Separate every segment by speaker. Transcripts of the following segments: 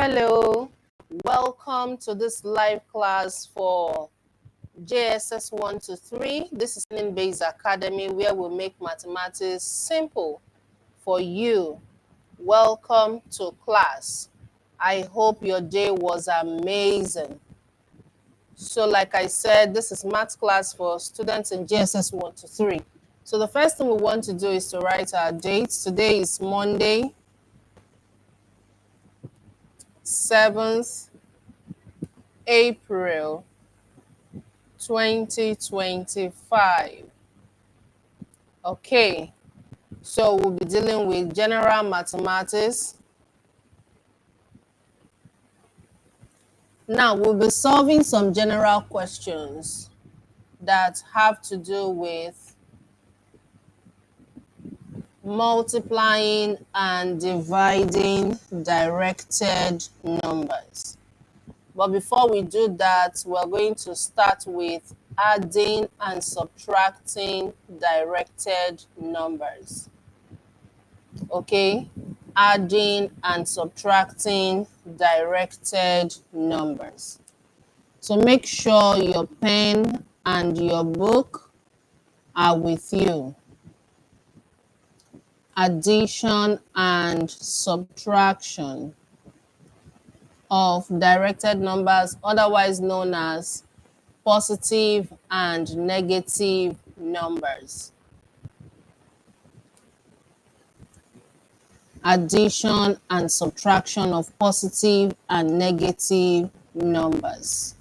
Speaker 1: Hello, welcome to this live class for JSS1-3. This is Learning-Based Academy where we make mathematics simple for you. Welcome to class. I hope your day was amazing. So like I said, this is math class for students in JSS1-3. So the first thing we want to do is to write our dates. Today is Monday, 7th April 2025. Okay, so we'll be dealing with general mathematics. Now we'll be solving some general questions that have to do with multiplying and dividing directed numbers. But before we do that, we're going to start with adding and subtracting directed numbers. Okay, adding and subtracting directed numbers. So make sure your pen and your book are with you. Addition and subtraction of directed numbers, otherwise known as positive and negative numbers. Addition and subtraction of positive and negative numbers.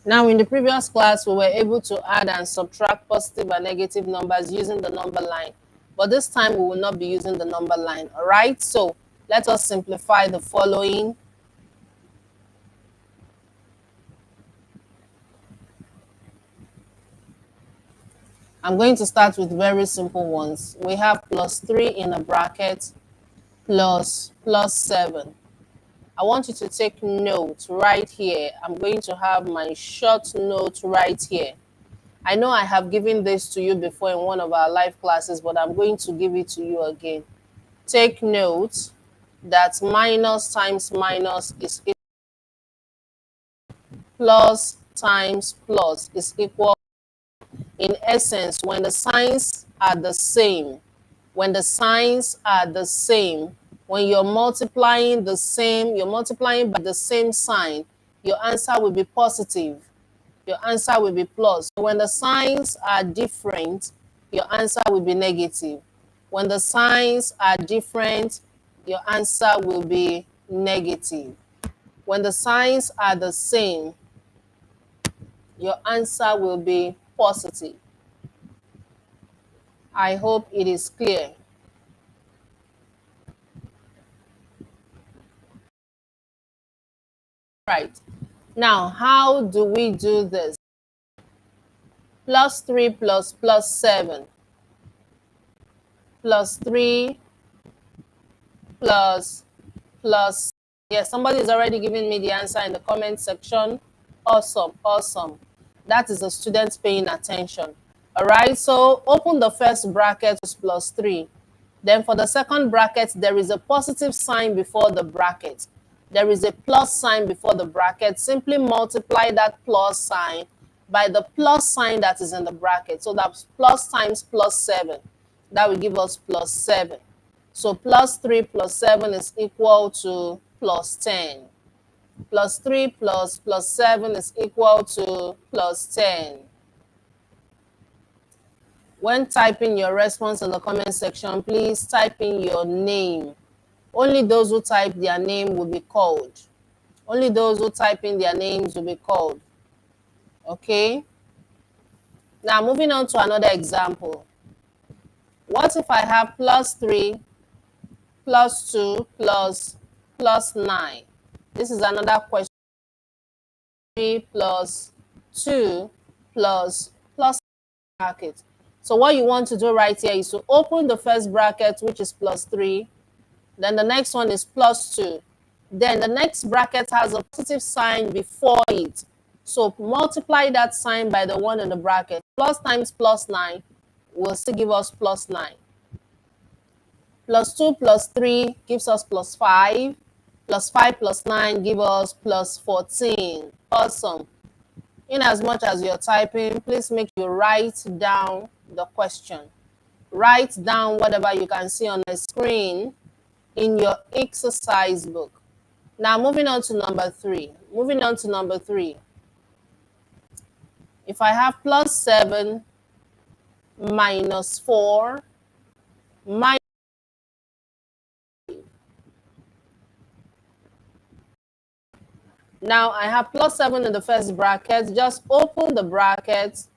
Speaker 1: Now, in the previous class, we were able to add and subtract positive and negative numbers using the number line. But this time, we will not be using the number line, all right? So let us simplify the following. I'm going to start with very simple ones. We have +3 in a bracket plus 7. I want you to take note right here. I'm going to have my short note right here. I know I have given this to you before in one of our live classes, but I'm going to give it to you again. Take note that minus times minus is equal, plus times plus is equal. In essence, when the signs are the same, when you're multiplying the same, you're multiplying by the same sign, your answer will be positive. Your answer will be plus. When the signs are different, your answer will be negative. When the signs are different, your answer will be negative. When the signs are the same, your answer will be positive. I hope it is clear. Right. Now, how do we do this? +3 plus +7. +3 plus. Yes, somebody is already giving me the answer in the comment section. Awesome, awesome. That is a student paying attention. All right, so open the first bracket with +3. Then for the second bracket, there is a positive sign before the bracket. There is a plus sign before the bracket. Simply multiply that plus sign by the plus sign that is in the bracket. So that's plus times +7. That will give us +7. So +3 plus 7 is equal to +10. +3 plus +7 is equal to +10. When typing your response in the comment section, please type in your name. Only those who type their name will be called. Only those who type in their names will be called. Okay? Now, moving on to another example. What if I have +3, +2, +9? This is another question. 3 plus 2 plus bracket. So what you want to do right here is to open the first bracket, which is +3. Then the next one is +2. Then the next bracket has a positive sign before it. So multiply that sign by the one in the bracket. Plus times +9 will still give us plus 9. Plus 2 plus 3 gives us plus 5. Plus 5 plus 9 gives us plus 14. Awesome. In as much as you're typing, please make sure you write down the question. Write down whatever you can see on the screen in your exercise book. Now, moving on to number 3. Moving on to number 3. If I have plus 7 minus 4 minus, now I have plus 7 in the first bracket. Just open the bracket,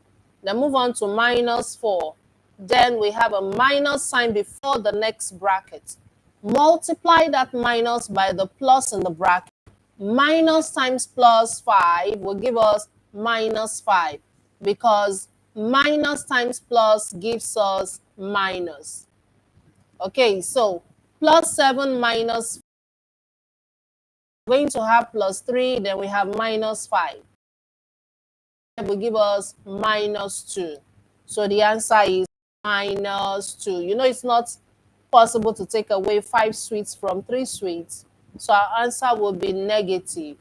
Speaker 1: then move on to minus 4. Then we have a minus sign before the next bracket. Multiply that minus by the plus in the bracket. Minus times plus 5 will give us minus 5, because minus times plus gives us minus. Okay, so plus 7 minus, going to have plus 3, then we have minus 5. Will give us minus 2. So the answer is minus 2. You know, it's not possible to take away 5 sweets from 3 sweets. So our answer will be negative.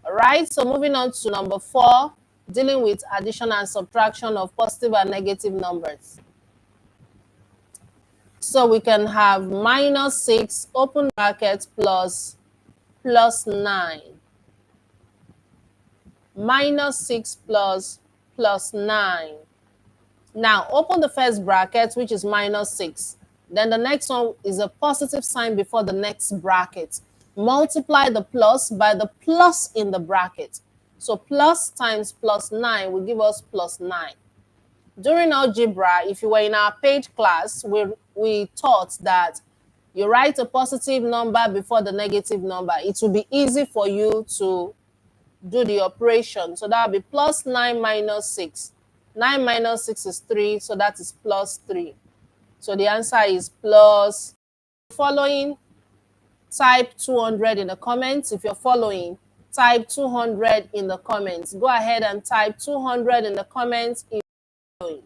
Speaker 1: All right, so moving on to number 4, dealing with addition and subtraction of positive and negative numbers. So we can have minus 6, open bracket, plus 9. Minus 6 plus 9. Now, open the first bracket, which is minus 6. Then the next one is a positive sign before the next bracket. Multiply the plus by the plus in the bracket. So plus times plus 9 will give us plus 9. During algebra, if you were in our page class, we taught that you write a positive number before the negative number. It will be easy for you to do the operation. So that will be plus 9 minus 6. 9 minus 6 is 3, so that is plus 3. So the answer is plus. Following, type 200 in the comments. If you're following, type 200 in the comments. Go ahead and type 200 in the comments if you're following.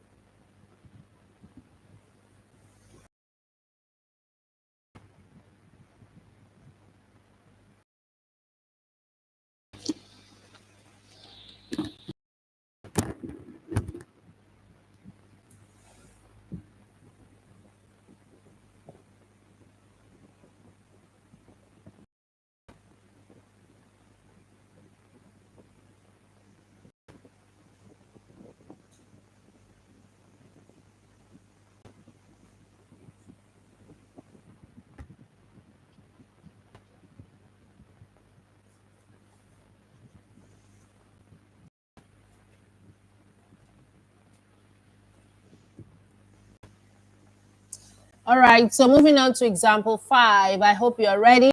Speaker 1: All right, so moving on to example 5. I hope you're ready.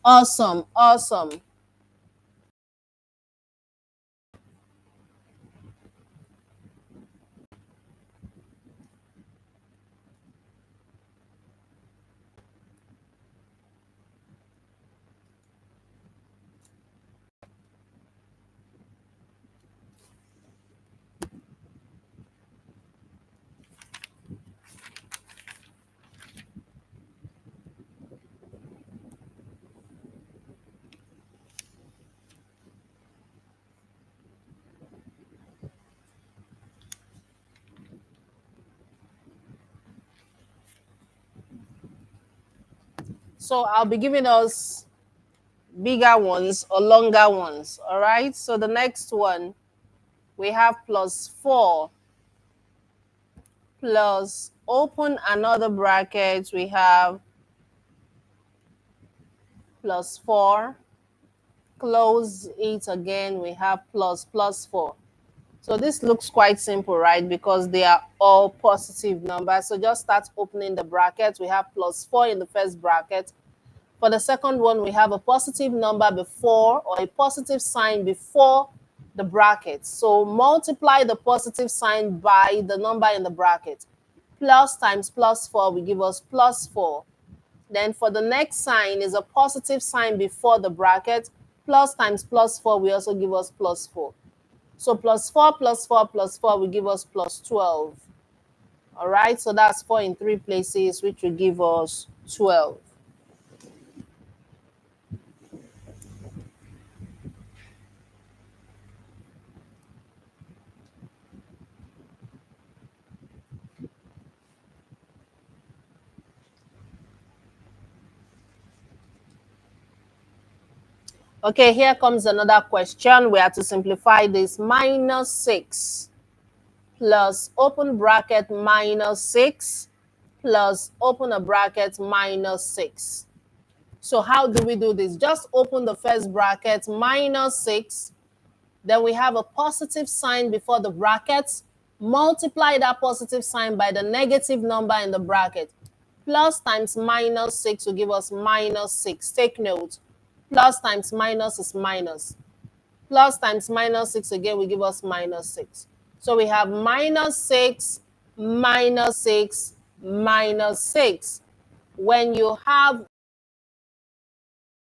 Speaker 1: Awesome, awesome. So I'll be giving us bigger ones or longer ones. All right, so the next one, we have plus 4 plus, open another bracket, we have plus 4, close it again, we have plus 4. So this looks quite simple, right? Because they are all positive numbers. So just start opening the bracket. We have plus 4 in the first bracket. For the second one, we have a positive number before, or a positive sign before the bracket. So multiply the positive sign by the number in the bracket. Plus times plus 4 will give us plus 4. Then for the next sign is a positive sign before the bracket. Plus times plus 4 will also give us plus 4. So plus 4 plus 4 plus 4 will give us plus 12. All right, so that's 4 in 3 places, which will give us 12. Okay, here comes another question. We have to simplify this. Minus 6 plus open bracket minus 6 plus open a bracket minus 6. So how do we do this? Just open the first bracket, minus 6. Then we have a positive sign before the brackets. Multiply that positive sign by the negative number in the bracket. Plus times minus 6 will give us minus 6. Take note. Plus times minus is minus. Plus times minus 6 again will give us minus 6. So we have minus 6, minus 6, minus 6. When you have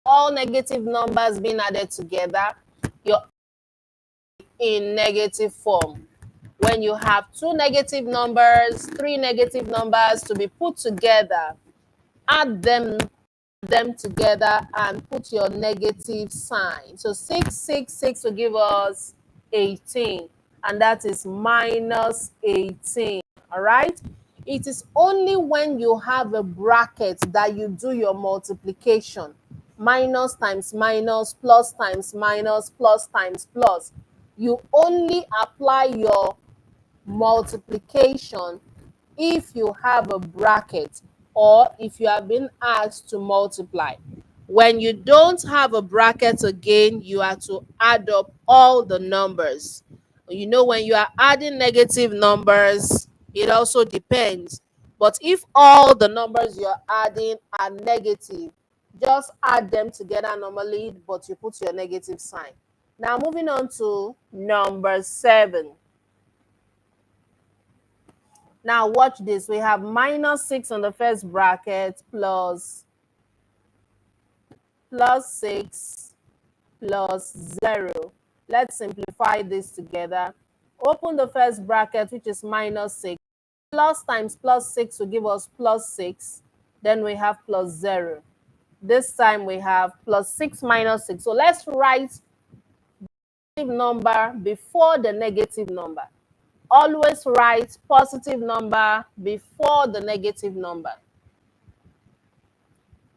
Speaker 1: all negative numbers being added together, you're in negative form. When you have two negative numbers, three negative numbers to be put together, add them together and put your negative sign. So 6, 6, 6 will give us 18, and that is minus 18. All right. It is only when you have a bracket that you do your multiplication. Minus times minus, plus times minus, plus times plus. You only apply your multiplication if you have a bracket or if you have been asked to multiply. When you don't have a bracket again, you have to add up all the numbers. You know, when you are adding negative numbers, it also depends. But if all the numbers you're adding are negative, just add them together normally, but you put your negative sign. Now, moving on to number 7. Now watch this. We have minus 6 on the first bracket plus 6 plus 0. Let's simplify this together. Open the first bracket, which is minus 6. Plus times plus 6 will give us plus 6. Then we have plus 0. This time we have plus 6 minus 6. So let's write the number before the negative number. Always write positive number before the negative number.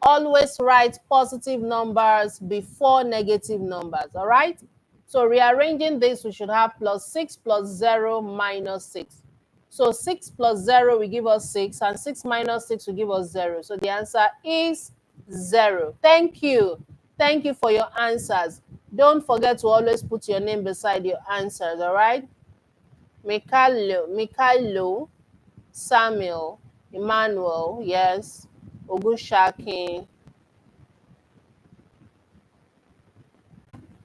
Speaker 1: Always write positive numbers before negative numbers. All right. So rearranging this, we should have plus 6 plus 0 minus 6. So 6 plus 0 will give us 6, and 6 minus 6 will give us 0. So the answer is 0. Thank you. Thank you for your answers. Don't forget to always put your name beside your answers. All right. Mikhailo, Samuel, Emmanuel, yes, Ogushakin,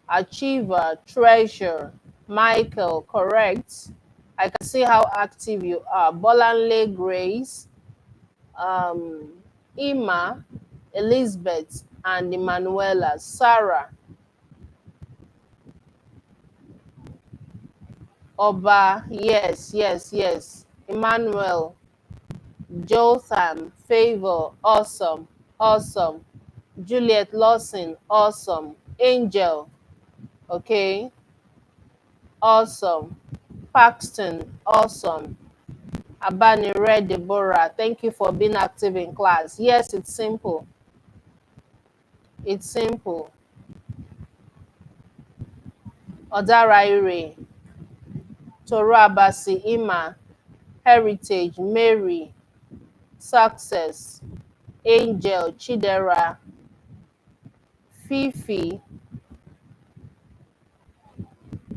Speaker 1: Achiever, Treasure, Michael, correct. I can see how active you are. Bolanle, Grace, um, Ima, Elizabeth, and Emanuela, Sarah, Oba, yes, yes, yes, Emmanuel, Jotham, Favor, awesome, awesome. Juliet Lawson, awesome. Angel, okay, awesome. Paxton, awesome. Abanire Deborah, thank you for being active in class. Yes, it's simple. It's simple. Odaraire, Toro Abasi, Ima, Heritage, Mary, Success, Angel, Chidera, Fifi,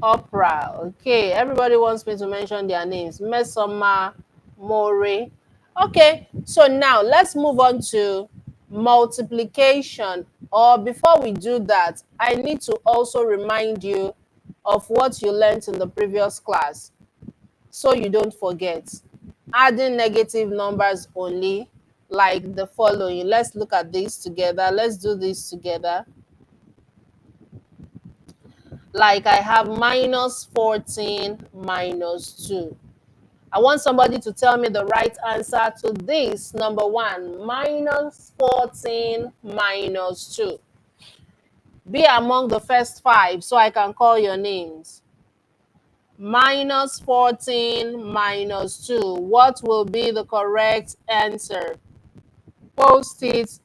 Speaker 1: Opera. Okay, everybody wants me to mention their names. Mesoma, More. Okay, so now let's move on to multiplication. Or before we do that, I need to also remind you of what you learned in the previous class so you don't forget. Adding negative numbers only, like the following. Let's look at this together. Let's do this together. Like I have minus 14 minus 2. I want somebody to tell me the right answer to this. Number 1, minus 14 minus 2. Be among the first 5 so I can call your names. Minus 14 minus 2. What will be the correct answer? Post it.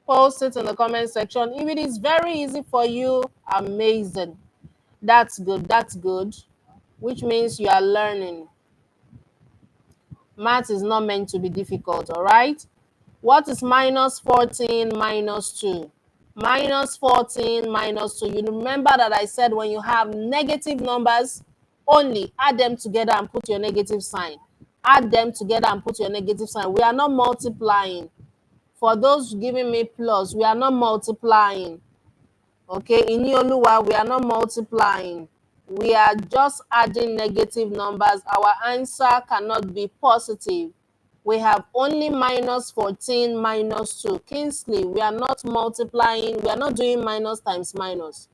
Speaker 1: Post it in the comment section. If it is very easy for you, amazing. That's good. That's good. Which means you are learning. Math is not meant to be difficult, all right? What is minus 14 minus 2? Minus 14 minus 2. You remember that I said when you have negative numbers, only add them together and put your negative sign. Add them together and put your negative sign. We are not multiplying. For those giving me plus, we are not multiplying. Okay, in Oluwa, we are not multiplying. We are just adding negative numbers. Our answer cannot be positive. We have only minus 14 minus 2. Kingsley, we are not multiplying. We are not doing minus times minus.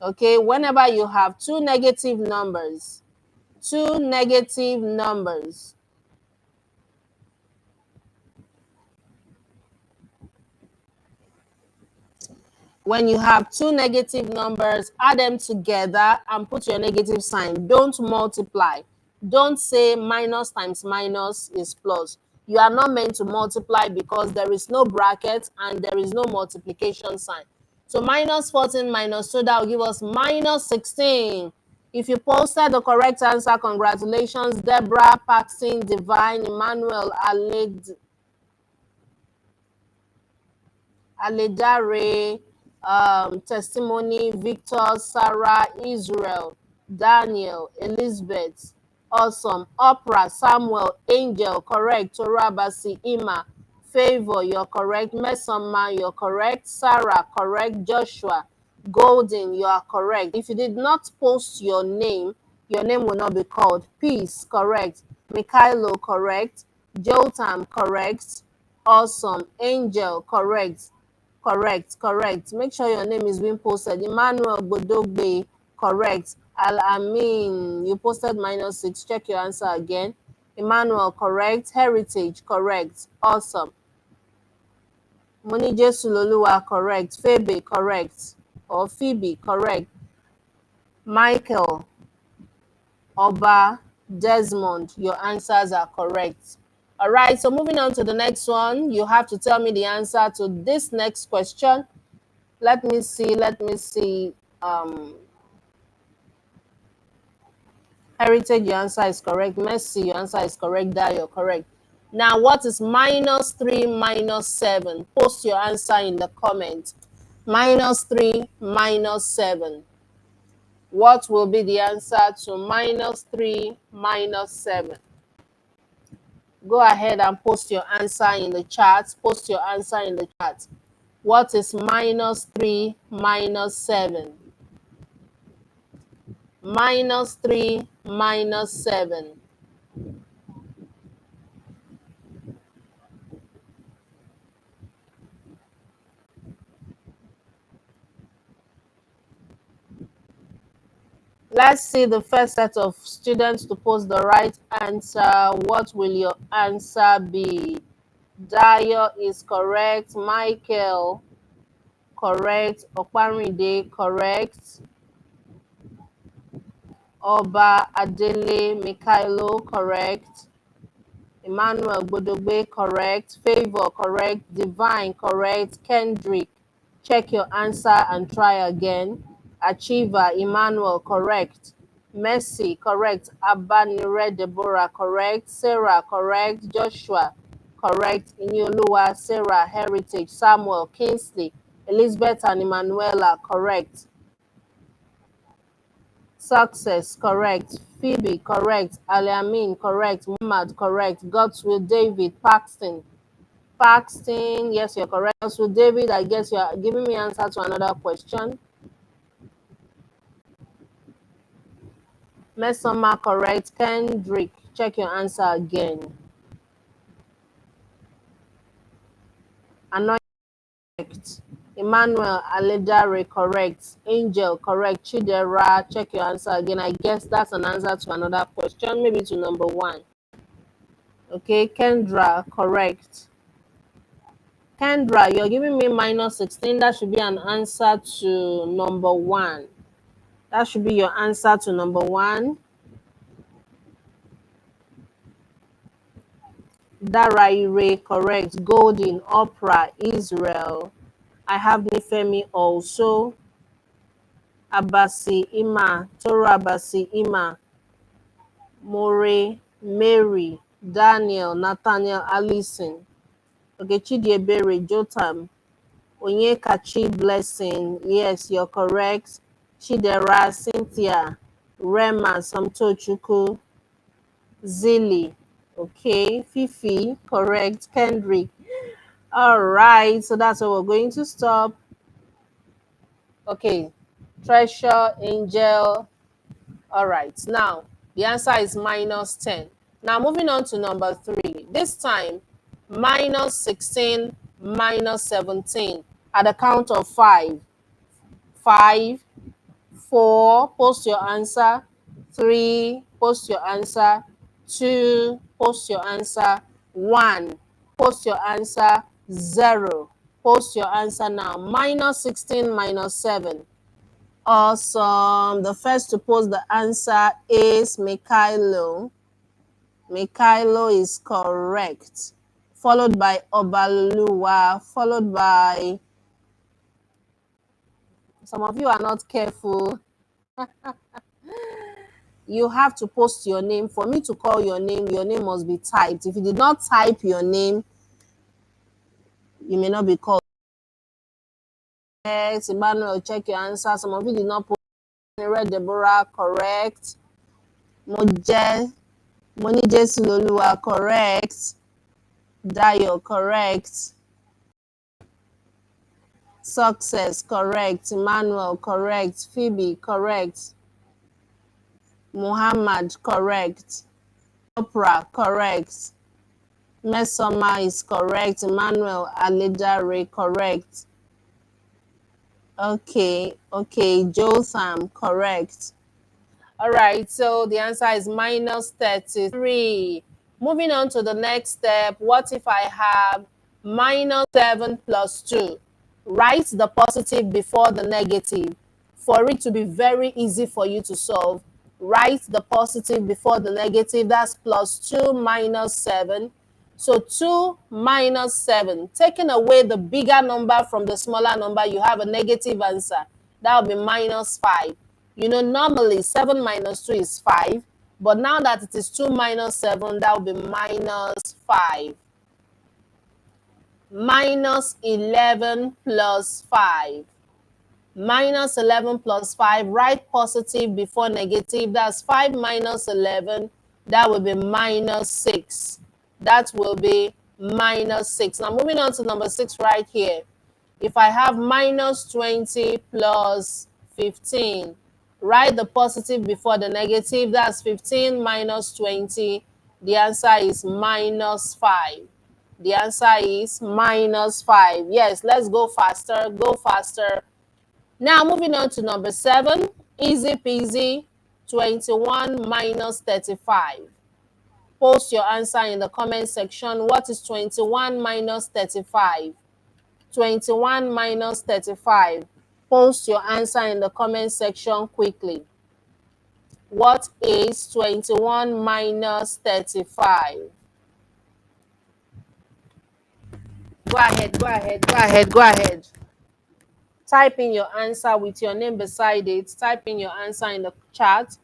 Speaker 1: Okay, whenever you have two negative numbers, when you have two negative numbers, add them together and put your negative sign. Don't multiply. Don't say minus times minus is plus. You are not meant to multiply because there is no bracket and there is no multiplication sign. So minus 14 minus 2, that will give us minus 16. If you posted the correct answer, congratulations. Deborah, Paxton, Divine, Emmanuel, Aledare, Testimony, Victor, Sarah, Israel, Daniel, Elizabeth, Awesome, Oprah, Samuel, Angel, correct, Torabasi, Ima, Favor, you're correct, Mesoma, you're correct, Sarah, correct, Joshua, Golden, you are correct. If you did not post your name will not be called. Peace, correct, Mikhailo, correct, Jotam, correct, Awesome, Angel, correct, correct. Make sure your name is being posted. Emmanuel Bodogbe, correct. Al-Amin, you posted minus 6. Check your answer again. Emmanuel, correct. Heritage, correct. Awesome. Monije Suloluwa, correct. Febe, correct. Or Phoebe, correct. Michael, Oba, Desmond, your answers are correct. All right, so moving on to the next one, you have to tell me the answer to this next question. Let me see. Heritage, your answer is correct. Mercy, your answer is correct. You're correct. Now, what is minus 3 minus 7? Post your answer in the comment. Minus 3 minus 7. What will be the answer to minus 3 minus 7? Go ahead and post your answer in the chat. Post your answer in the chat. What is minus 3 minus 7? Minus 3 minus 7. Let's see the first set of students to post the right answer. What will your answer be? Dayo is correct. Michael, correct. Okparinde, correct. Oba Adele Mikhailo, correct. Emmanuel Bodogbe, correct. Favor, correct. Divine, correct. Kendrick, check your answer and try again. Achiever, Emmanuel, correct. Mercy, correct. Abanire Deborah, correct. Sarah, correct. Joshua, correct. Inyoluwa, Sarah, Heritage. Samuel, Kingsley, Elizabeth and Emanuela, correct. Success, correct. Phoebe, correct. Aliamin, correct. Muhammad, correct. God's will, David. Paxton, yes, you're correct. God's will, David, I guess you're giving me answer to another question. Mesoma, correct. Kendrick, check your answer again. Anoint, correct. Emmanuel Aledare, correct. Angel, correct. Chidera, check your answer again. I guess that's an answer to another question, maybe to number 1. Okay, Kendra, correct. Kendra, you're giving me minus 16. That should be an answer to number 1. That should be your answer to number 1. Daraire, correct. Golden, Opera, Israel. I have Nifemi also. Abasi Ima, Toro Abasi Ima, More, Mary, Daniel, Nathaniel, Allison. Okay, Chidiebere, Jotam, Onyekachi, Blessing. Yes, you're correct. Chidera, Cynthia, Rema, Samtochuku, Zilly. Okay, Fifi, correct. Kendrick. All right, so that's where we're going to stop. Okay, Treasure, Angel. All right, now the answer is minus 10. Now moving on to number 3. This time, minus 16, minus 17 at the count of 5. 5, 4, post your answer. 3, post your answer. 2, post your answer. 1, post your answer. 0, post your answer now. Minus 16, minus 7. Awesome. The first to post the answer is Mikhailo. Mikhailo is correct. Followed by Obalua, followed by, some of you are not careful. You have to post your name. For me to call your name must be typed. If you did not type your name, you may not be called. Yes, Emmanuel, check your answer. Some of you did not post. Red Deborah, correct. Moje, Moni Jesuloluwa, correct. Dayo, correct. Success, correct. Emmanuel, correct. Phoebe, correct. Muhammad, correct. Oprah, correct. Mesoma is correct. Emmanuel Aledare, correct. Okay. Jotham, correct. All right, so the answer is minus 33. Moving on to the next step, what if I have minus 7 plus 2? Write the positive before the negative. For it to be very easy for you to solve, write the positive before the negative. That's plus 2 minus 7. So 2 minus 7. Taking away the bigger number from the smaller number, you have a negative answer. That will be minus 5. You know, normally 7 minus 2 is 5. But now that it is 2 minus 7, that will be minus 5. Minus 11 plus 5. Minus 11 plus 5. Write positive before negative. That's 5 minus 11. That will be minus 6. That will be minus 6. Now moving on to number 6 right here. If I have minus 20 plus 15, write the positive before the negative. That's 15 minus 20. The answer is minus 5. The answer is minus 5. Yes, let's go faster. Go faster. Now, moving on to number 7. Easy peasy. 21 minus 35. Post your answer in the comment section. What is 21 minus 35? 21 minus 35. Post your answer in the comment section quickly. What is 21 minus 35? Go ahead. Type in your answer with your name beside it. Type in your answer in the chat.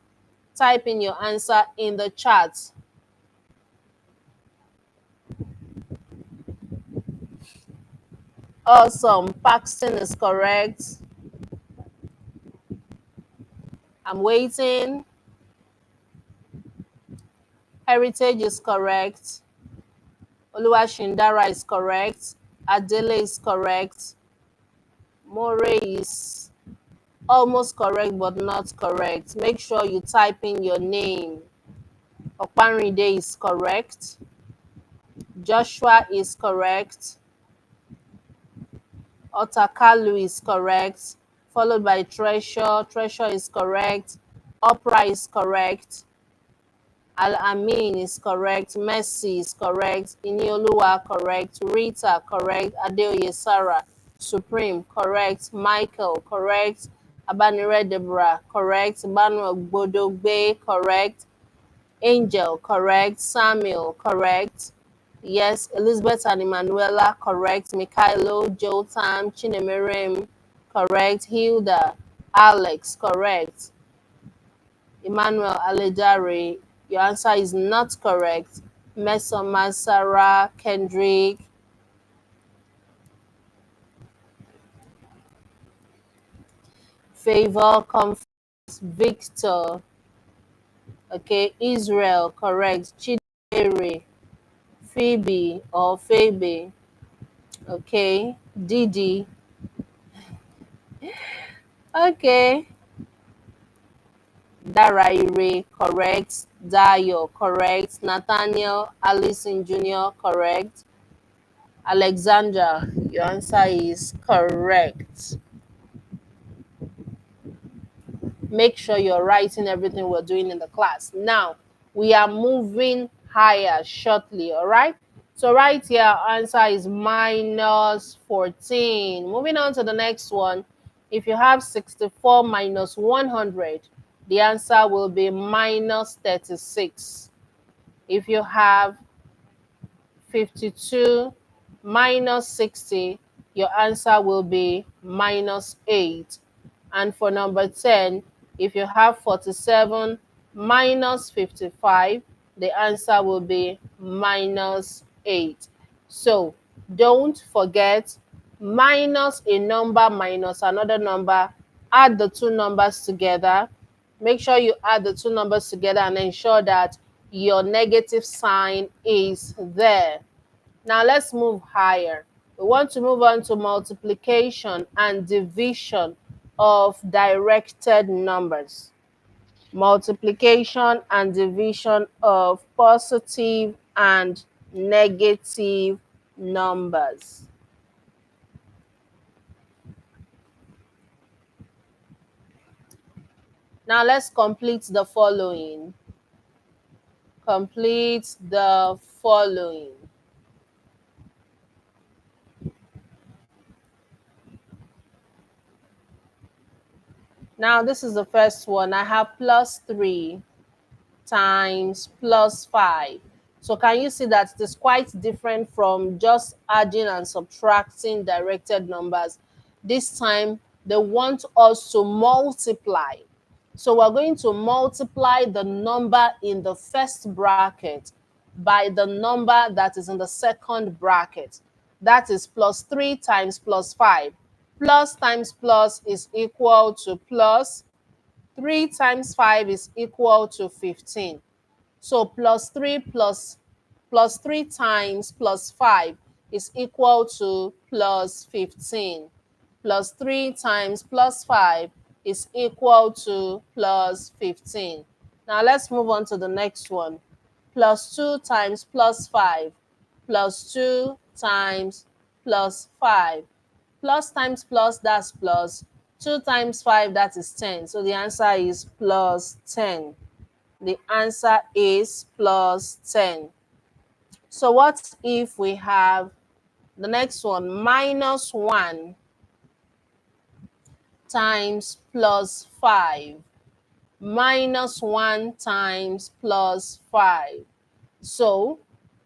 Speaker 1: Type in your answer in the chat. Awesome. Paxton is correct. I'm waiting. Heritage is correct. Oluwashindara is correct. Adele is correct. More is almost correct but not correct. Make sure you type in your name. Okpanride is correct. Joshua is correct. Otakalu is correct, followed by Treasure. Treasure is correct. Opera is correct. Al-Amin is correct. Mercy is correct. Inioluwa correct. Rita correct. Adeoye Sarah Supreme correct. Michael correct. Abanire Deborah correct. Manuel Bodogbe correct. Angel correct. Samuel correct. Yes, Elizabeth and Emanuela correct. Mikhailo, Jotam, Chinemerem correct. Hilda, Alex correct. Emmanuel Alejare, your answer is not correct. Mesoma, Sarah, Kendrick, Favor, Comfort, Victor, okay, Israel, correct. Chidere, Phoebe or Phoebe, okay, Didi, okay, Daraire, correct. Dayo, correct. Nathaniel, Allison Jr., correct. Alexandra, your answer is correct. Make sure you're writing everything we're doing in the class. Now, we are moving higher shortly, all right? So right here, our answer is minus 14. Moving on to the next one. If you have 64 minus 100, the answer will be minus 36. If you have 52 minus 60, your answer will be minus 8. And for number 10, if you have 47 minus 55, the answer will be minus 8. So don't forget, minus a number minus another number, add the two numbers together. Make sure you add the two numbers together and ensure that your negative sign is there. Now let's move higher. We want to move on to multiplication and division of directed numbers. Multiplication and division of positive and negative numbers. Now let's complete the following. Complete the following. Now this is the first one. I have plus 3 times plus 5. So can you see that it is quite different from just adding and subtracting directed numbers? This time they want us to multiply. So we're going to multiply the number in the first bracket by the number that is in the second bracket. That is plus 3 times plus 5. Plus times plus is equal to plus. 3 times 5 is equal to 15. So plus 3 times plus 5 is equal to plus 15. Plus 3 times plus 5 is equal to plus 15. Now let's move on to the next one. Plus 2 times plus 5. Plus 2 times plus 5. Plus times plus, that's plus. 2 times 5, that is 10. So the answer is plus 10. The answer is plus 10. So what if we have the next one, minus 1 times plus 5? Minus 1 times plus 5. So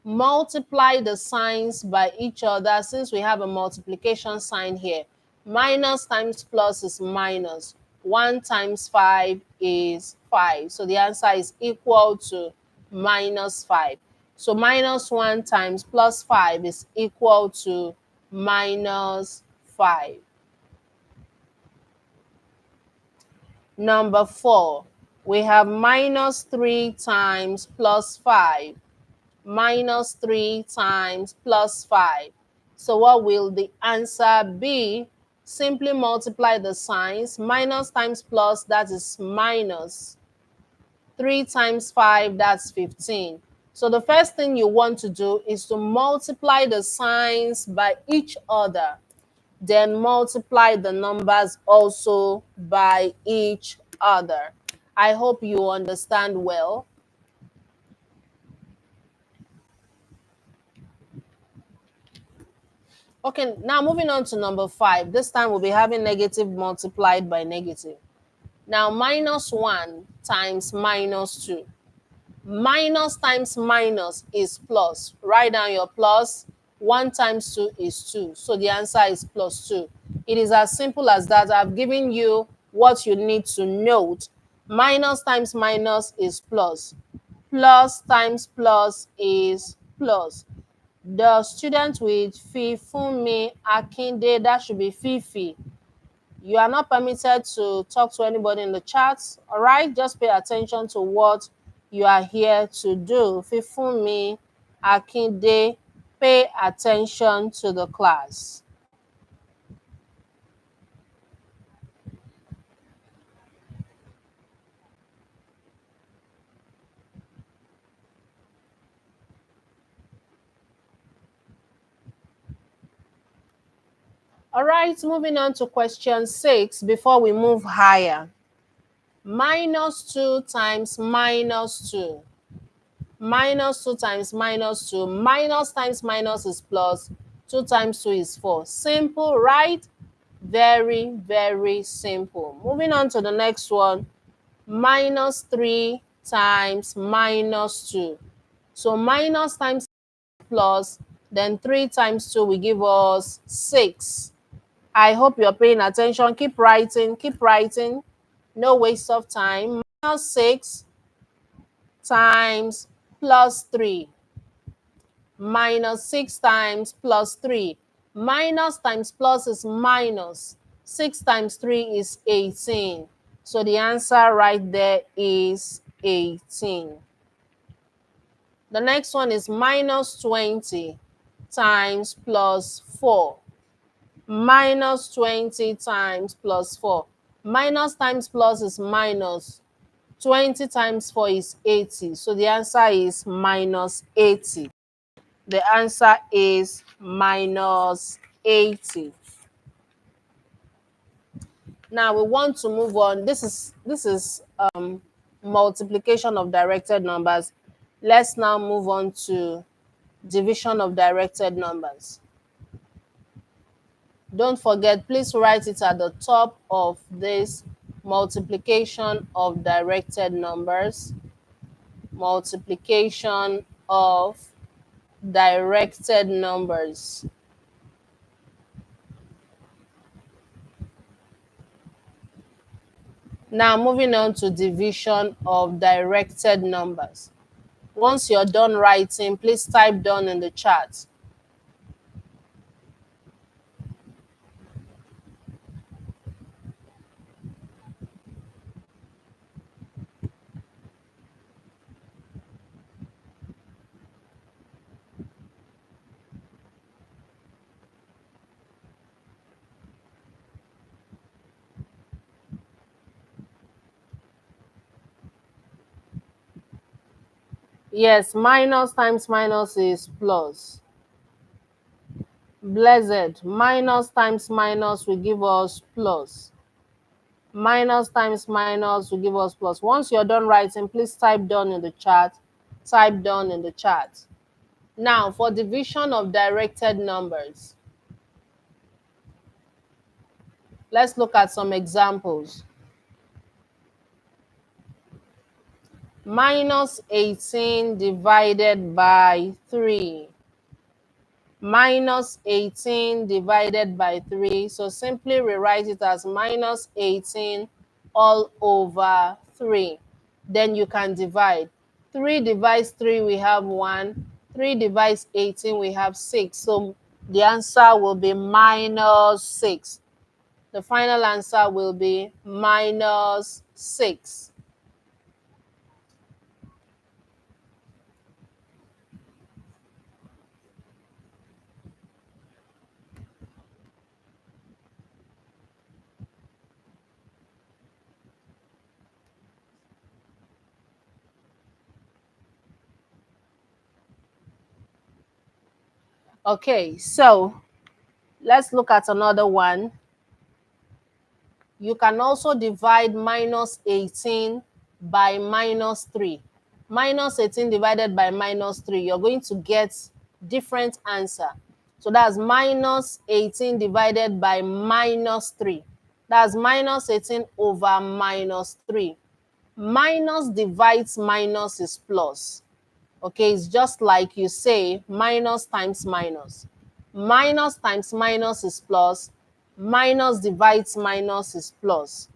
Speaker 1: multiply the signs by each other since we have a multiplication sign here. Minus times plus is minus. 1 times 5 is 5. So the answer is equal to minus 5. So minus 1 times plus 5 is equal to minus 5. Number 4, we have minus 3 times plus 5. Minus 3 times plus 5. So what will the answer be? Simply multiply the signs. Minus times plus, that is minus. 3 times 5, that's 15. So the first thing you want to do is to multiply the signs by each other. then multiply the numbers also by each other. I hope you understand well. Okay, now moving on to number 5. This time we'll be having negative multiplied by negative. Now minus 1 times minus 2. Minus times minus is plus. Write down your plus. 1 times 2 is 2. So the answer is plus 2. It is as simple as that. I've given you what you need to note. Minus times minus is plus. Plus times plus is plus. The student with Fifumi Akinde, that should be Fifi. You are not permitted to talk to anybody in the chat. All right, just pay attention to what you are here to do. Fifumi Akinde, pay attention to the class. All right, moving on to question 6 before we move higher. Minus 2 times minus 2. Minus 2 times minus 2. Minus times minus is plus. 2 times 2 is 4. Simple, right? Very, very simple. Moving on to the next one. Minus 3 times minus 2. So minus times plus, then 3 times 2 will give us 6. I hope you're paying attention. Keep writing, keep writing. No waste of time. Minus 6 times plus 3. Minus 6 times plus 3. Minus times plus is minus. 6 times 3 is 18. So the answer right there is 18. The next one is minus 20 times plus 4. Minus 20 times plus 4. Minus times plus is minus. 20 times 4 is 80. So the answer is minus 80. The answer is minus 80. Now we want to move on. This is multiplication of directed numbers. Let's now move on to division of directed numbers. Don't forget, please write it at the top of this multiplication of directed numbers. Multiplication of directed numbers. Now moving on to division of directed numbers. Once you're done writing, please type down in the chat. Yes, minus times minus is plus. Blessed, minus times minus will give us plus. Minus times minus will give us plus. Once you're done writing, please type down in the chat. Type down in the chat. Now, for division of directed numbers, let's look at some examples. Minus 18 divided by 3. Minus 18 divided by 3. So simply rewrite it as minus 18 all over 3. Then you can divide. 3 divides 3, we have 1. 3 divides 18, we have 6. So the answer will be minus 6. The final answer will be minus 6. Okay, so Let's look at another one. You can also divide minus 18 by minus 3. Minus 18 divided by minus 3, you're going to get different answer. So that's minus 18 divided by minus 3. That's minus 18 over minus 3. Minus divides minus is plus. Okay, it's just like you say minus times minus. Minus times minus is plus. Minus divides minus is plus.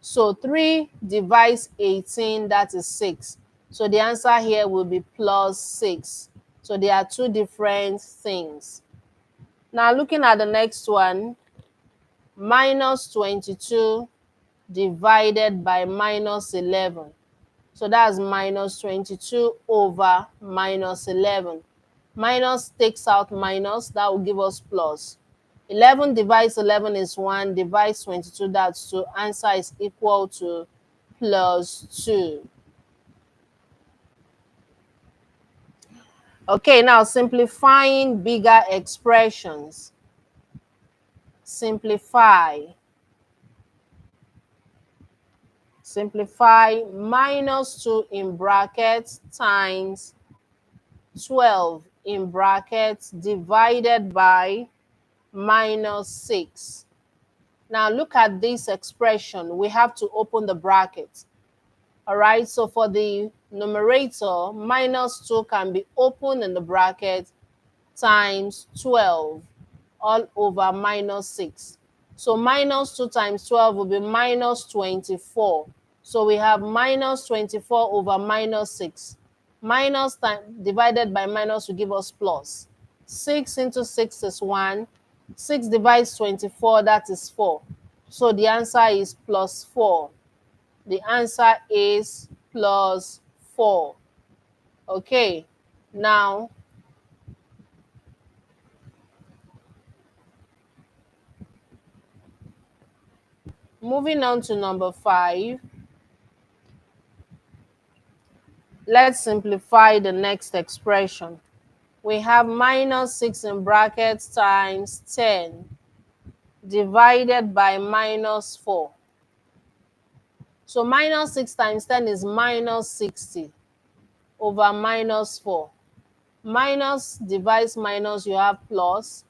Speaker 1: So 3 divides 18, that is 6. So the answer here will be plus 6. So they are two different things. Now looking at the next one, minus 22 divided by minus 11. So that's minus 22 over minus 11. Minus takes out minus, that will give us plus. 11 divides 11 is 1, divides 22, that's 2. Answer is equal to plus 2. Okay, now simplifying bigger expressions. Simplify. Simplify minus 2 in brackets times 12 in brackets divided by minus 6. Now look at this expression. We have to open the bracket. All right, so for the numerator, minus 2 can be opened in the bracket times 12 all over minus 6. So minus 2 times 12 will be minus 24. So we have minus 24 over minus 6. Minus divided by minus will give us plus. 6 into 6 is 1. 6 divides 24, that is 4. So the answer is plus 4. The answer is plus 4. Okay, now moving on to number 5. Let's simplify the next expression. We have minus 6 in brackets times 10 divided by minus 4. So minus 6 times 10 is minus 60 over minus 4. Minus divides minus, you have plus.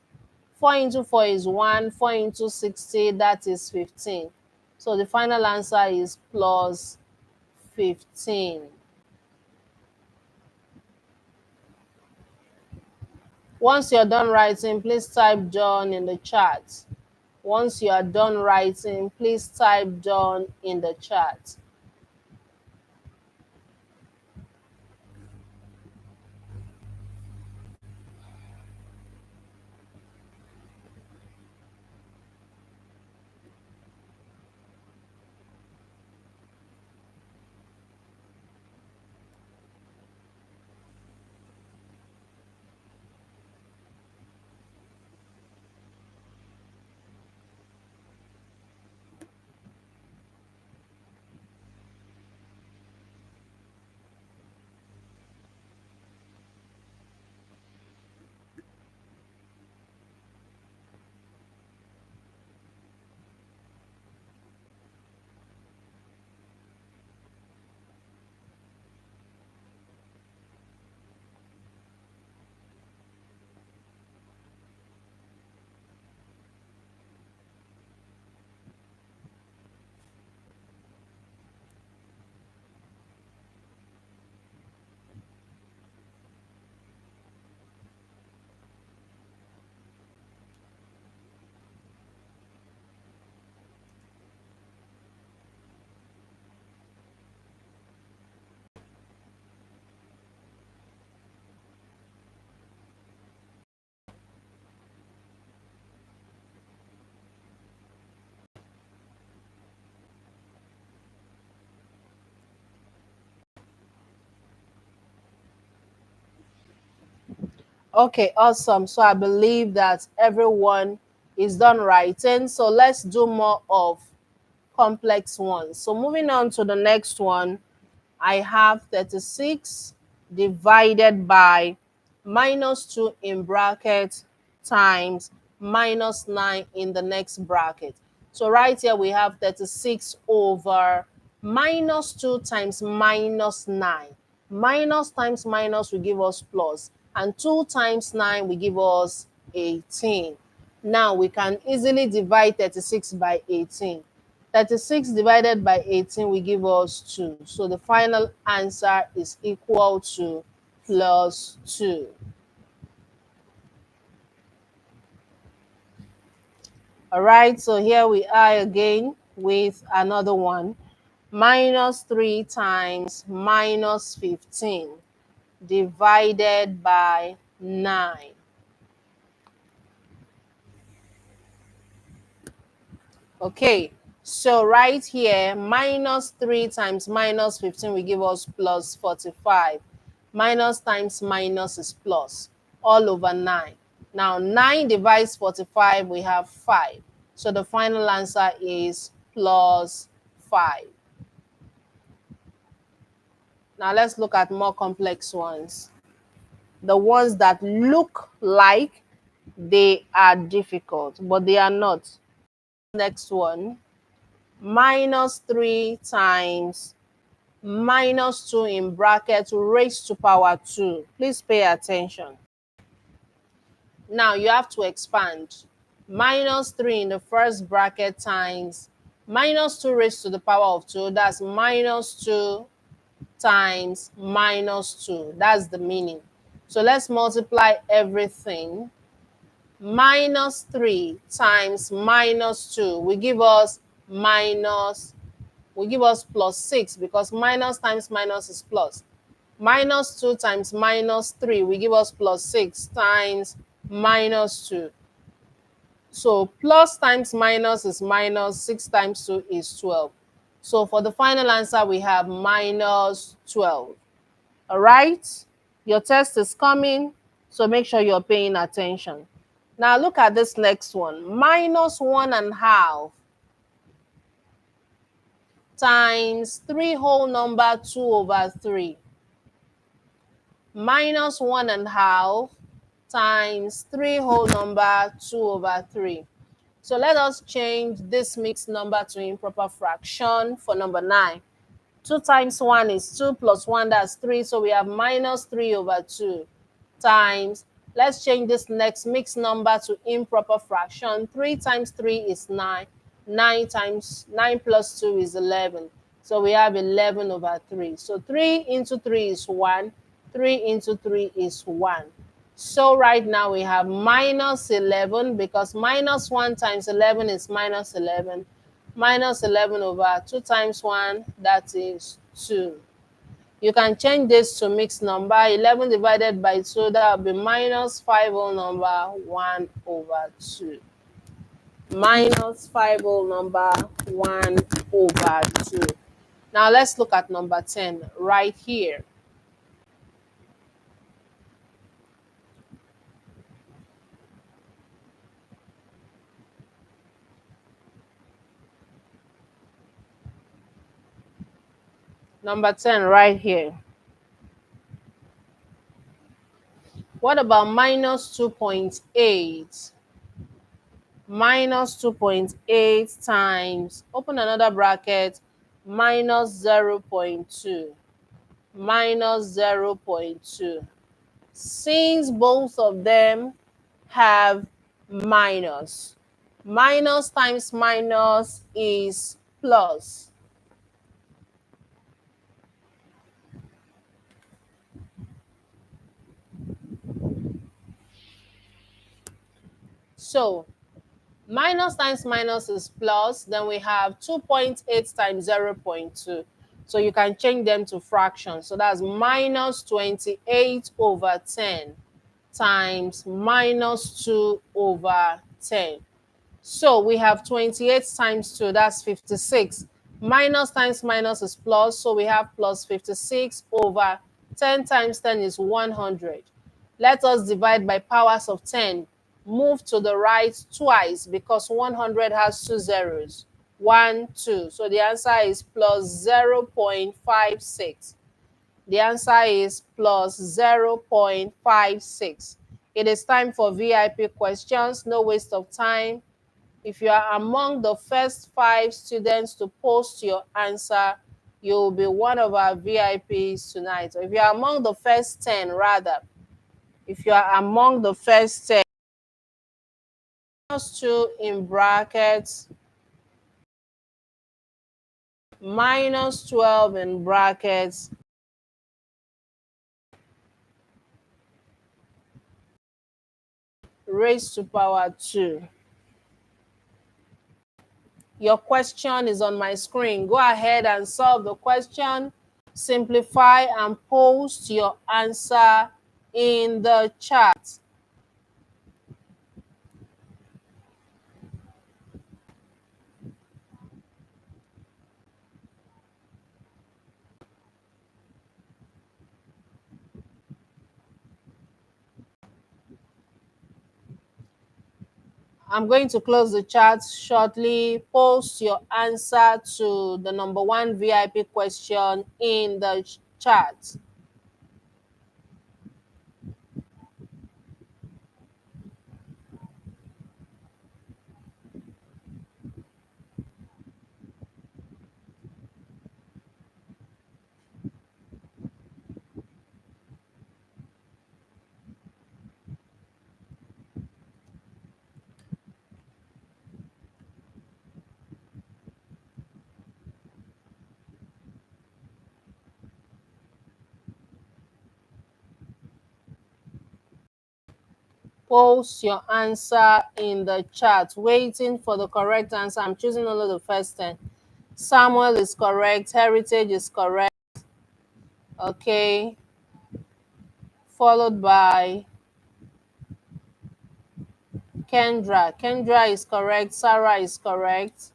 Speaker 1: 4 into 4 is 1. 4 into 60, that is 15. So the final answer is plus 15. Once you're done writing, please type done in the chat. Once you are done writing, please type done in the chat. Okay, awesome. So I believe that everyone is done writing. So let's do more of complex ones. So moving on to the next one, I have 36 divided by minus 2 in brackets times minus 9 in the next bracket. So right here we have 36 over minus 2 times minus 9. Minus times minus will give us plus, and 2 times 9 will give us 18. Now we can easily divide 36 by 18. 36 divided by 18 will give us 2. So the final answer is equal to plus 2. All right, so here we are again with another one. Minus 3 times minus 15 divided by 9. Okay, so right here, minus 3 times minus 15 will give us plus 45. Minus times minus is plus, all over 9. Now, 9 divides 45, we have 5. So the final answer is plus 5. Now, let's look at more complex ones. The ones that look like they are difficult, but they are not. Next one, minus 3 times minus 2 in bracket raised to power 2. Please pay attention. Now you have to expand. Minus 3 in the first bracket times minus 2 raised to the power of 2. That's minus 2 times minus 2. That's the meaning. So let's multiply everything. Minus 3 times minus 2 will give us plus 6, because minus times minus is plus. Minus 2 times minus 3 will give us plus 6 times minus 2. So plus times minus is minus, 6 times 2 is 12. So for the final answer, we have minus 12. All right? Your test is coming, so make sure you're paying attention. Now look at this next one. Minus 1/2 times 3 whole number 2 over 3. Minus 1/2 times 3 whole number 2 over 3. So let us change this mixed number to improper fraction for number 9. 2 times 1 is 2 plus 1, that's 3. So we have minus 3 over 2 times, let's change this next mixed number to improper fraction. 3 times 3 is 9. 9 plus 2 is 11. So we have 11 over 3. So 3 into 3 is 1. 3 into 3 is 1. So right now we have minus 11, because minus 1 times 11 is minus 11. Minus 11 over 2 times 1, that is 2. You can change this to mixed number. 11 divided by 2, that will be minus 5 whole number 1 over 2. Minus 5 whole number 1 over 2. Now let's look at number 10 right here. Number 10 right here. What about minus 2.8? Minus 2.8 times, open another bracket, minus 0.2. Minus 0.2. Since both of them have minus, minus times minus is plus. So minus times minus is plus. Then we have 2.8 times 0.2. So you can change them to fractions. So that's minus 28 over 10 times minus 2 over 10. So we have 28 times 2, that's 56. Minus times minus is plus, so we have plus 56 over 10 times 10 is 100. Let us divide by powers of 10. Move to the right twice, because 100 has 2 zeros. 1, 2. So the answer is plus 0.56. The answer is plus 0.56. It is time for VIP questions, no waste of time. If you are among the first 5 students to post your answer, you will be one of our VIPs tonight. Or if you are among the first 10, rather, if you are among the first 10, minus 2 in brackets, minus 12 in brackets, raised to power 2. Your question is on my screen. Go ahead and solve the question. Simplify and post your answer in the chat. I'm going to close the chat shortly. Post your answer to the number 1 VIP question in the chat. Post your answer in the chat. Waiting for the correct answer. I'm choosing only the first 10. Samuel is correct. Heritage is correct. Okay. Followed by Kendra. Kendra is correct. Sarah is correct.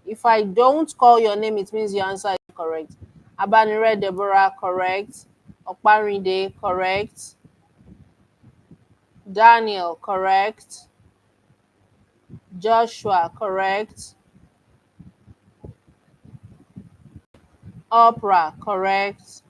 Speaker 1: If I don't call your name, it means your answer is correct. Abanire Deborah, correct. Okparinde, correct. Daniel, correct. Joshua, correct. Oprah, correct.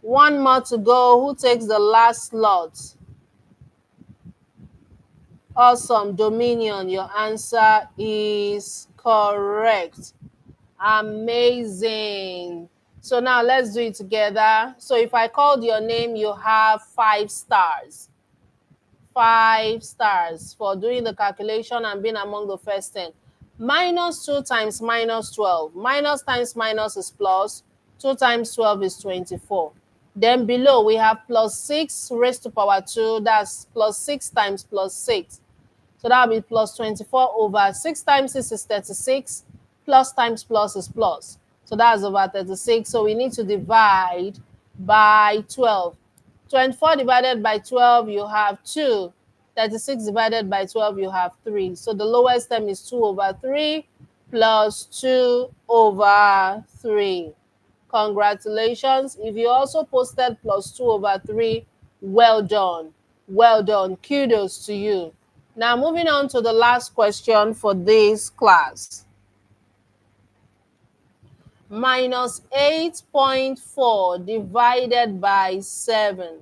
Speaker 1: One more to go. Who takes the last slot? Awesome. Dominion, your answer is correct. Amazing. So now let's do it together. So if I called your name, you have 5 stars. 5 stars for doing the calculation and being among the first 10. Minus 2 times minus 12. Minus times minus is plus. 2 times 12 is 24. Then below we have plus 6 raised to power 2. That's plus 6 times plus 6. So that will be plus 24 over 6 times 6 is 36. Plus times plus is plus. So that's over 36. So we need to divide by 12. 24 divided by 12, you have 2. 36 divided by 12, you have 3. So the lowest term is 2 over 3 plus 2 over 3. Congratulations. If you also posted plus 2 over 3, well done. Well done. Kudos to you. Now, moving on to the last question for this class. Minus 8.4 divided by 7.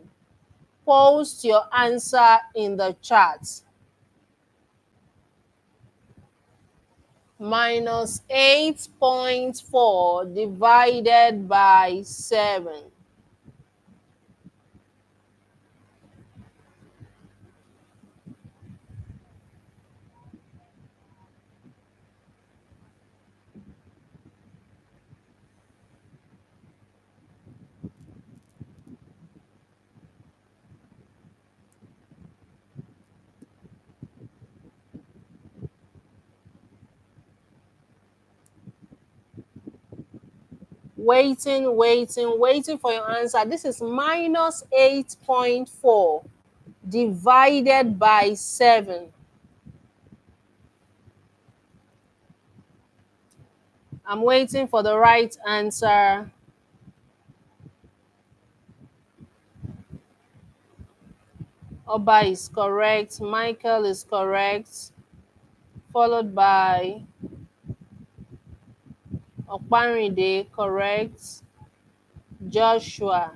Speaker 1: Post your answer in the chat. Minus 8.4 divided by 7. Waiting for your answer. This is minus 8.4 divided by 7. I'm waiting for the right answer. Oba is correct. Michael is correct. Followed by Okpanride, correct. Joshua,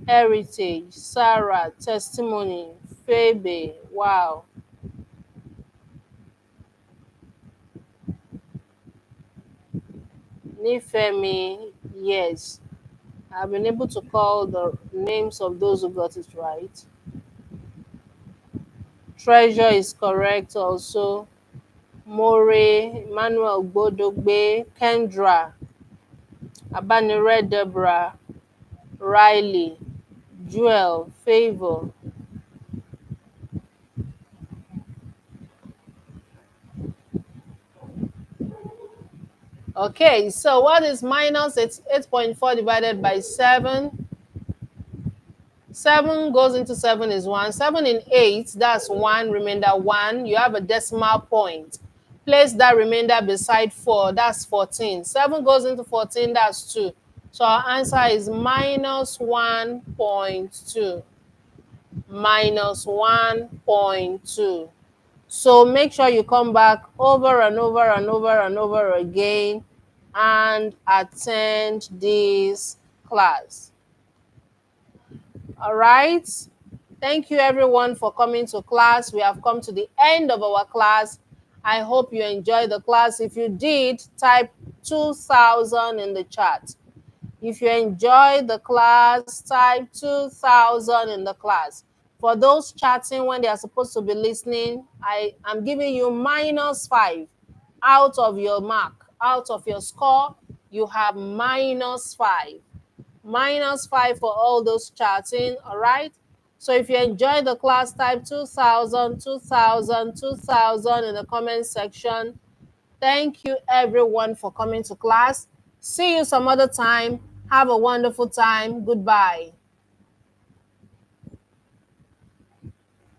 Speaker 1: Heritage, Sarah, Testimony, Phoebe, wow. Nifemi, yes. I've been able to call the names of those who got it right. Treasure is correct also. More, Emmanuel Bodogbe, Kendra, Abanire Deborah, Riley, Joel, Favor. Okay, so what is minus? It's 8.4 divided by 7. 7 goes into 7 is 1. 7 in 8, that's 1, remainder 1. You have a decimal point. Place that remainder beside 4, that's 14. 7 goes into 14, that's 2. So our answer is minus 1.2. Minus 1.2. So make sure you come back over and over and over and over again and attend this class. All right. Thank you everyone for coming to class. We have come to the end of our class. I hope you enjoyed the class. If you did, type 2000 in the chat. If you enjoyed the class, type 2000 in the class. For those chatting when they are supposed to be listening, I am giving you -5 out of your mark, out of your score. You have -5. -5 for all those chatting, all right? So if you enjoyed the class, type 2000, 2000, 2000 in the comment section. Thank you everyone for coming to class. See you some other time. Have a wonderful time. Goodbye.